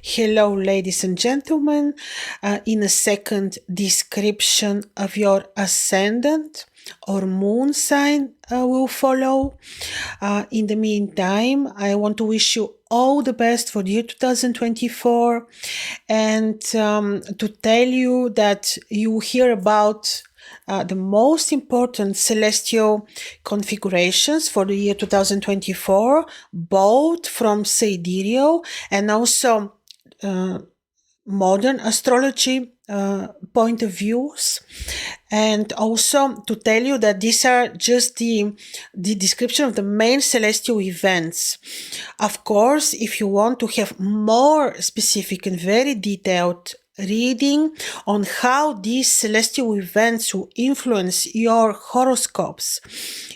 Hello, ladies and gentlemen. In a second, description of your ascendant or moon sign will follow. In the meantime, I want to wish you all the best for the year 2024 and to tell you that you hear about the most important celestial configurations for the year 2024, both from Sidereal and also modern astrology point of views, and also to tell you that these are just the description of the main celestial events. Of course, if you want to have more specific and very detailed reading on how these celestial events will influence your horoscopes,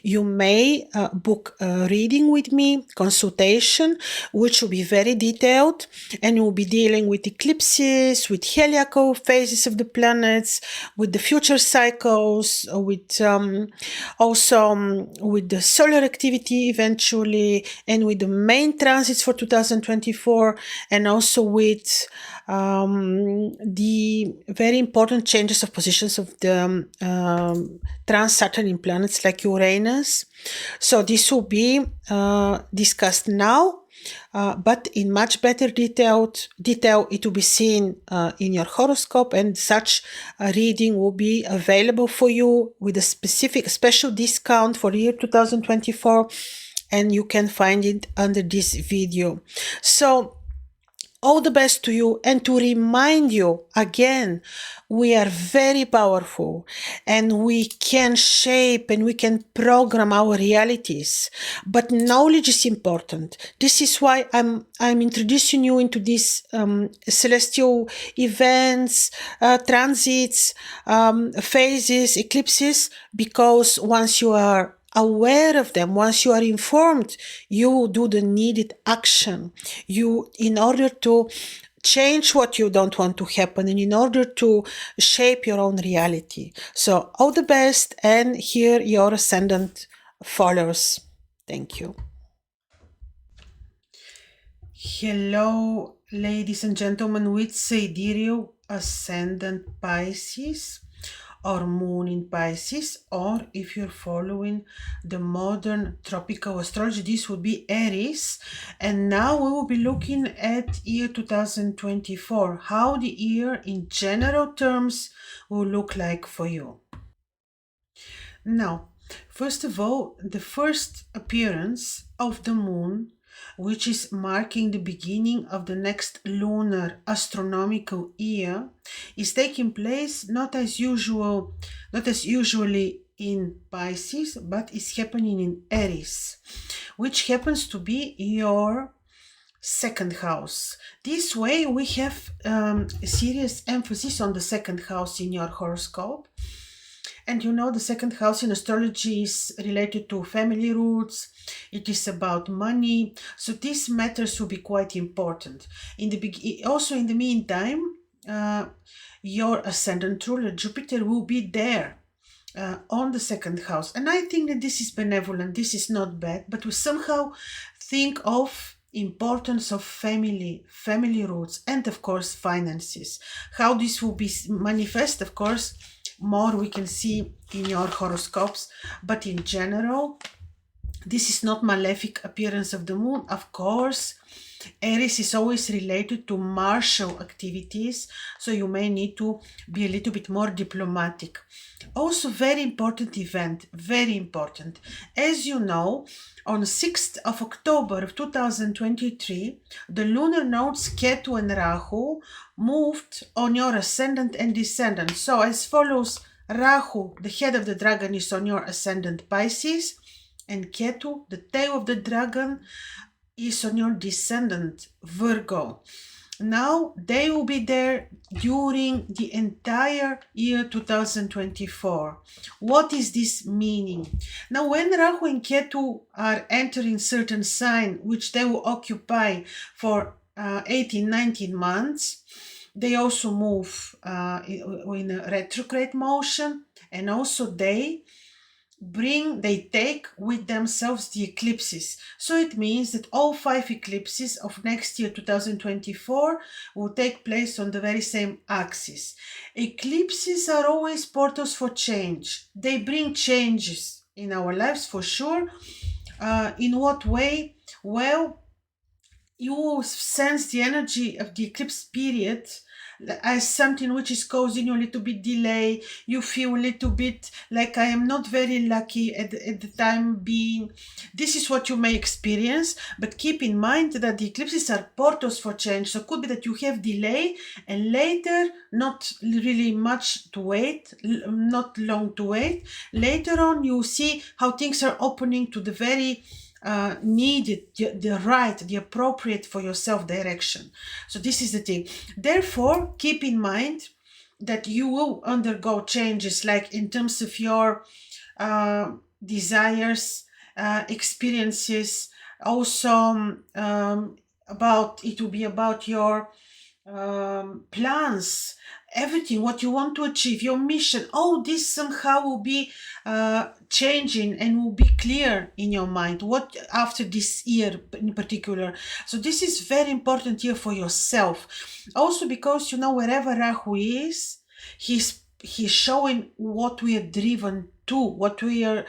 you may book a reading with me, consultation, which will be very detailed and will be dealing with eclipses, with heliacal phases of the planets, with the future cycles, with with the solar activity eventually, and with the main transits for 2024, and also with the very important changes of positions of the trans-Saturn planets like Uranus. So this will be discussed now, but in much better detail it will be seen in your horoscope, and such a reading will be available for you with a special discount for the year 2024, and you can find it under this video. So all the best to you, and to remind you again, we are very powerful and we can shape and we can program our realities, but knowledge is important. This is why I'm introducing you into these celestial events, transits, phases, eclipses, because once you are aware of them, once you are informed, you do the needed action. In order to change what you don't want to happen, and in order to shape your own reality. So all the best, and here your ascendant follows. Thank you. Hello, ladies and gentlemen, with Sidereal ascendant Pisces, or moon in Pisces, or if you're following the modern tropical astrology, this would be Aries. And now we will be looking at year 2024, how the year in general terms will look like for you. Now, first of all, the first appearance of the moon, which is marking the beginning of the next lunar astronomical year, is taking place not as usually in Pisces, but is happening in Aries, which happens to be your second house. This way we have a serious emphasis on the second house in your horoscope. And you know, the second house in astrology is related to family roots. It is about money. So these matters will be quite important. Also, in the meantime, your ascendant ruler, Jupiter, will be there on the second house. And I think that this is benevolent. This is not bad. But we somehow think of importance of family roots, and of course finances. How this will be manifest, of course, more we can see in your horoscopes, but in general, this is not malefic appearance of the moon. Of course, Aries is always related to martial activities, so you may need to be a little bit more diplomatic. Also, very important event, very important. As you know, on 6th of October of 2023, the lunar nodes Ketu and Rahu moved on your ascendant and descendant. So as follows: Rahu, the head of the dragon, is on your ascendant Pisces, and Ketu, the tail of the dragon, is on your descendant Virgo. Now they will be there during the entire year 2024. What is this meaning? Now, when Rahu and Ketu are entering certain sign, which they will occupy for 18-19 months, they also move in a retrograde motion, and also they they take with themselves the eclipses. So it means that all 5 eclipses of next year, 2024, will take place on the very same axis. Eclipses are always portals for change. They bring changes in our lives for sure. In what way? Well, you will sense the energy of the eclipse period as something which is causing you a little bit delay. You feel a little bit like I am not very lucky at the time being. This is what you may experience, but keep in mind that the eclipses are portals for change. So it could be that you have delay and later, not really much to wait, not long to wait. Later on, you see how things are opening to the very needed, the right, the appropriate for yourself direction. So this is the thing. Therefore, keep in mind that you will undergo changes, like in terms of your desires, experiences. Also, about it will be about your plans, everything what you want to achieve, your mission. All this somehow will be changing and will be clear in your mind what after this year in particular. So this is very important year for yourself, also because wherever Rahu is, he's showing what we are driven to, what we are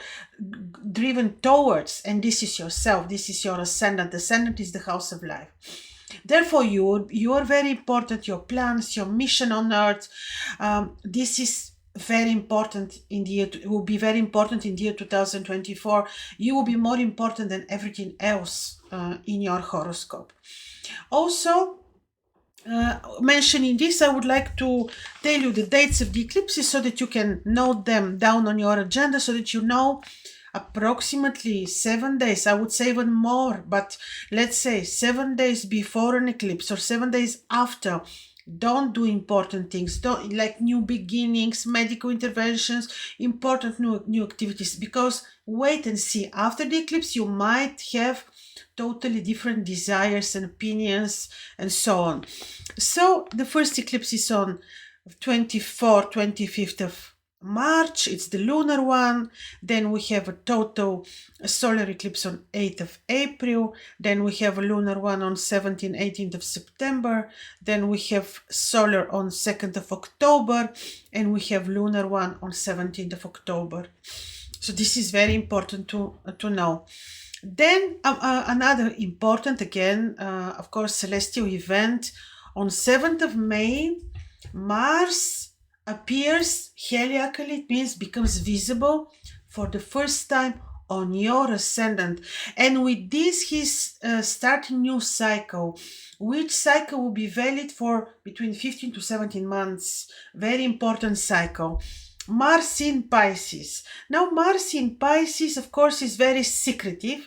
driven towards, and this is yourself. This is your ascendant. Ascendant is the house of life. Therefore, you are very important, your plans, your mission on earth. This is very important in the year, it will be very important in the year 2024. You will be more important than everything else in your horoscope. Also, mentioning this, I would like to tell you the dates of the eclipses so that you can note them down on your agenda, so that you know approximately 7 days, I would say even more, but let's say 7 days before an eclipse or 7 days after. Don't do important things, don't like new beginnings, medical interventions, important new activities, because wait and see. After the eclipse, you might have totally different desires and opinions and so on. So the first eclipse is on 25th of March, it's the lunar one. Then we have a total solar eclipse on 8th of April. Then we have a lunar one on 17th, 18th of September. Then we have solar on 2nd of October. And we have lunar one on 17th of October. So this is very important to know. Then another important, again, of course, celestial event. On 7th of May, Mars appears heliacally, it means becomes visible for the first time on your ascendant. And with this, he's starting new cycle, which cycle will be valid for between 15 to 17 months. Very important cycle. Mars in Pisces. Now, Mars in Pisces, of course, is very secretive.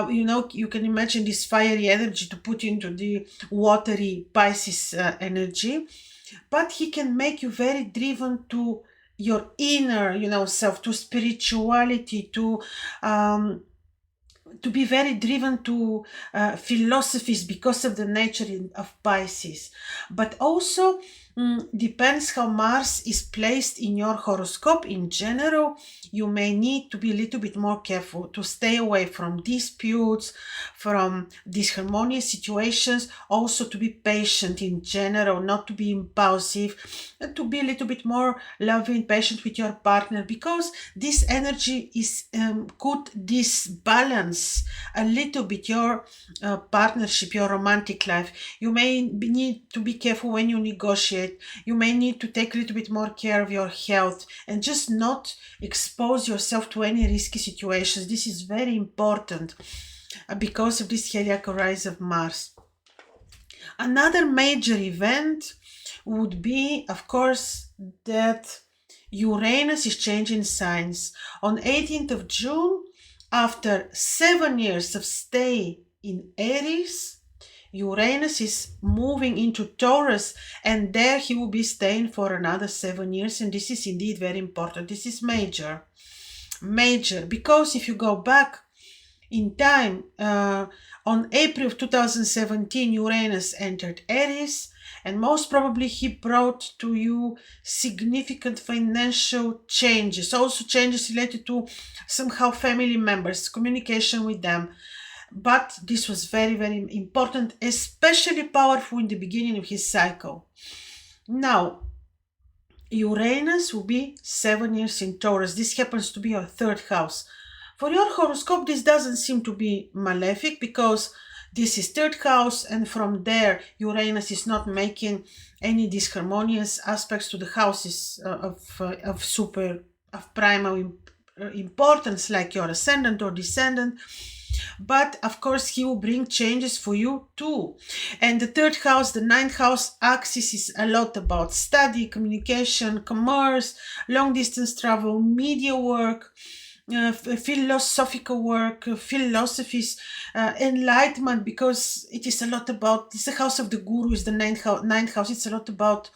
You can imagine this fiery energy to put into the watery Pisces energy. But he can make you very driven to your inner, self, to spirituality, to be very driven to philosophies because of the nature of Pisces. But also depends how Mars is placed in your horoscope. In general, you may need to be a little bit more careful to stay away from disputes, from disharmonious situations, also to be patient in general, not to be impulsive, and to be a little bit more loving, patient with your partner, because this energy could disbalance a little bit your partnership, your romantic life. You may need to be careful when you negotiate. You may need to take a little bit more care of your health and just not expose yourself to any risky situations. This is very important because of this heliacal rise of Mars. Another major event would be, of course, that Uranus is changing signs. On 18th of June, after 7 years of stay in Aries, Uranus is moving into Taurus, and there he will be staying for another 7 years. And this is indeed very important. This is major, because if you go back in time. On April of 2017, Uranus entered Aries, and most probably he brought to you significant financial changes, also changes related to somehow family members, communication with them. But this was very, very important, especially powerful in the beginning of his cycle. Now, Uranus will be 7 years in Taurus. This happens to be your third house. For your horoscope, this doesn't seem to be malefic because this is third house, and from there, Uranus is not making any disharmonious aspects to the houses of primary importance, like your ascendant or descendant. But of course, he will bring changes for you too. And the third house, the ninth house axis, is a lot about study, communication, commerce, long distance travel, media work, philosophical work, philosophies, enlightenment, because it is a lot about, it's the house of the guru, is the ninth house. It's a lot about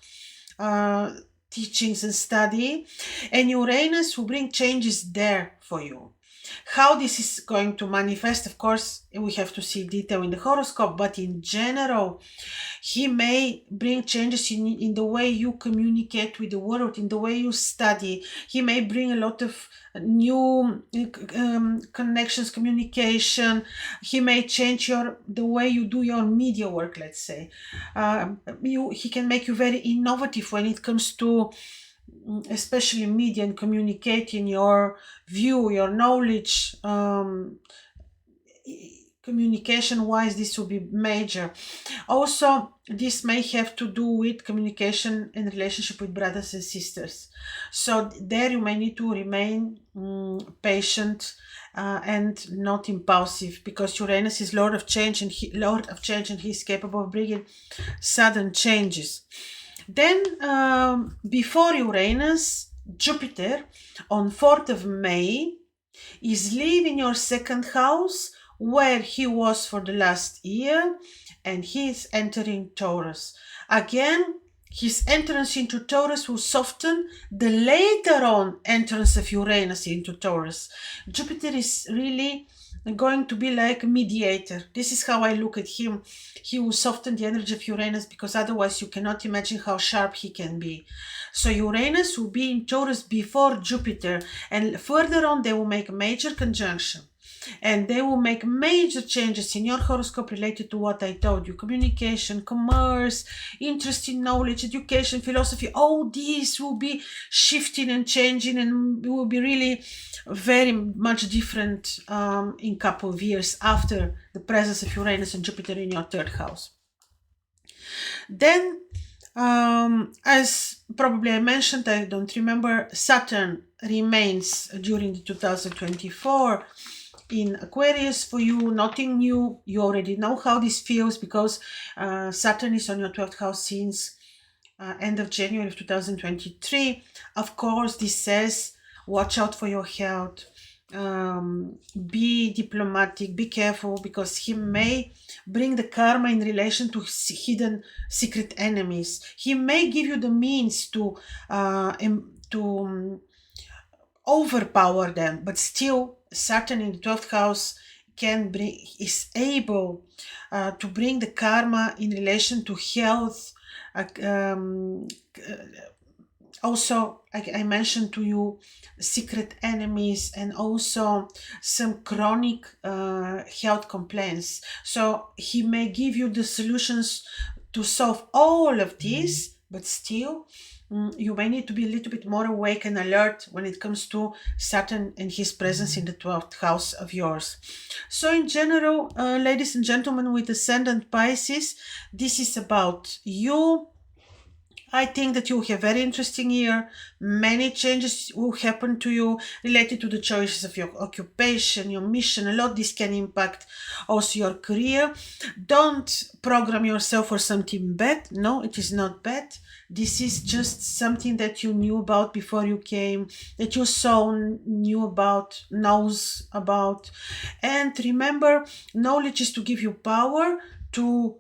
teachings and study. And Uranus will bring changes there for you. How this is going to manifest, of course, we have to see detail in the horoscope, but in general, he may bring changes in the way you communicate with the world, in the way you study. He may bring a lot of new connections, communication. He may change the way you do your media work, let's say. He can make you very innovative when it comes to especially media and communicating your view, your knowledge. Communication wise, this will be major. Also, this may have to do with communication and relationship with brothers and sisters. So there you may need to remain patient and not impulsive, because Uranus is Lord of Change, and he's capable of bringing sudden changes. Then before Uranus, Jupiter on 4th of May is leaving your second house, where he was for the last year, and he is entering Taurus. Again, his entrance into Taurus will soften the later on entrance of Uranus into Taurus. Jupiter is really going to be like a mediator. This is how I look at him. He will soften the energy of Uranus, because otherwise you cannot imagine how sharp he can be. So Uranus will be in Taurus before Jupiter, and further on they will make a major conjunction. And they will make major changes in your horoscope related to what I told you: communication, commerce, interest in knowledge, education, philosophy. All these will be shifting and changing, and will be really very much different in a couple of years after the presence of Uranus and Jupiter in your third house. Then, as probably I mentioned, I don't remember, Saturn remains during 2024 in Aquarius for you. Nothing new. You already know how this feels, because Saturn is on your 12th house since end of January of 2023. Of course, this says watch out for your health. Be diplomatic, be careful, because he may bring the karma in relation to hidden secret enemies. He may give you the means to overpower them, but still Saturn in the 12th house is able to bring the karma in relation to health. Also, I mentioned to you secret enemies, and also some chronic health complaints. So he may give you the solutions to solve all of this, but still you may need to be a little bit more awake and alert when it comes to Saturn and his presence in the 12th house of yours. So in general, ladies and gentlemen with Ascendant Pisces, this is about you. I think that you will have a very interesting year. Many changes will happen to you related to the choices of your occupation, your mission. A lot this can impact also your career. Don't program yourself for something bad. No, it is not bad. This is just something that you knew about before you came, that your soul knows about. And remember, knowledge is to give you power to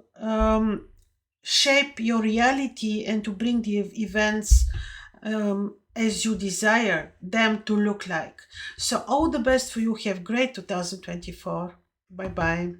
shape your reality and to bring the events as you desire them to look like. So all the best for you. Have great 2024. Bye bye.